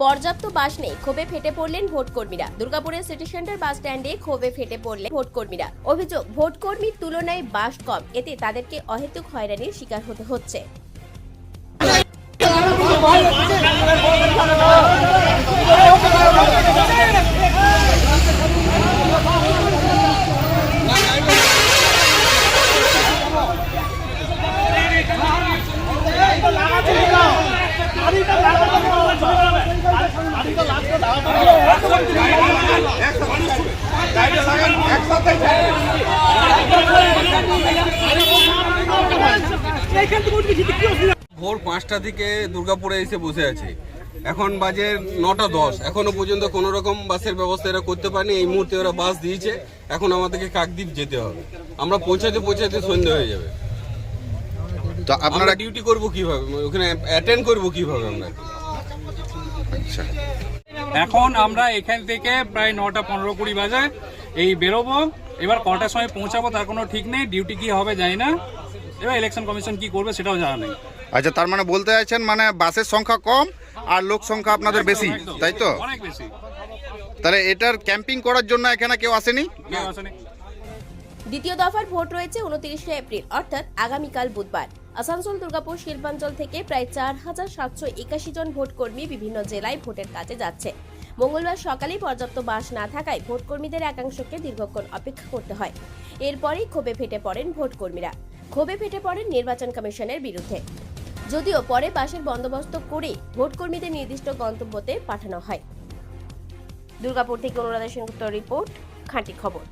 পর্যাপ্ত বাস নেই, ক্ষোভে ফেটে পড়লেন ভোটকর্মীরা। দুর্গাপুরের সিটি সেন্টার বাস স্ট্যান্ডে ক্ষোভে ফেটে পড়লেন ভোটকর্মীরা। অভিযোগ, ভোটকর্মীর তুলনায় বাস কম, এতে তাদেরকে অহেতুক হয়রানির শিকার হতে হচ্ছে। ভোর 5টা থেকে দুর্গাপুরে এসে বসে আছে। এখন বাজে 9:10, এখনো পর্যন্ত কোনো রকম বাসের ব্যবস্থা এরা করতে পারেনি। এই মুহূর্তে ওরা বাস দিয়েছে, এখন আমাদেরকে কাকদ্বীপ যেতে হবে। আমরা পৌঁছাতে সন্ধ্যে হয়ে যাবে। তো আপনারা ডিউটি করব কিভাবে, ওখানে অ্যাটেন্ড করব কিভাবে আমরা? আচ্ছা, এখন আমরা এখান থেকে প্রায় 9টা 15-20 বাজে এই বেরোবো। এবার কটার সময় পৌঁছাবো তার কোনো ঠিক নেই, ডিউটি কি হবে জানি না, এবার ইলেকশন কমিশন কি করবে সেটাও জানা নেই। আচ্ছা, তার মানে বলতে চাইছেন মানে বাসের সংখ্যা কম আর লোক সংখ্যা আপনাদের বেশি, একদম, তাই তো? অনেক বেশি। তাহলে এটার ক্যাম্পিং করার জন্য এখানে কেউ আসেনি? কেউ আসেনি। দ্বিতীয় দফার ভোট রয়েছে 29শে এপ্রিল, অর্থাৎ আগামীকাল বুধবার। আসানসোল, দুর্গাপুর, শিল্পাঞ্চল থেকে প্রায় 4781 জন ভোটকর্মী বিভিন্ন জেলায় ভোটের কাজে যাচ্ছে। মঙ্গলবার সকালেই পর্যাপ্ত বাস না থাকায় ভোটকর্মীদের একাংশকে দীর্ঘক্ষণ অপেক্ষা করতে হয়। এরপরই ক্ষোভে ফেটে পড়েন ভোটকর্মীরা। ক্ষোভে ফেটে পড়েন নির্বাচন কমিশনের বিরুদ্ধে। যদিও পরে বাসের বন্দোবস্ত করে ভোটকর্মীদের নির্দিষ্ট গন্তব্যতে পাঠানো হয়। দুর্গাপুর থেকে অনুরাধা সেনগুপ্তর রিপোর্ট, খাঁটি খবর।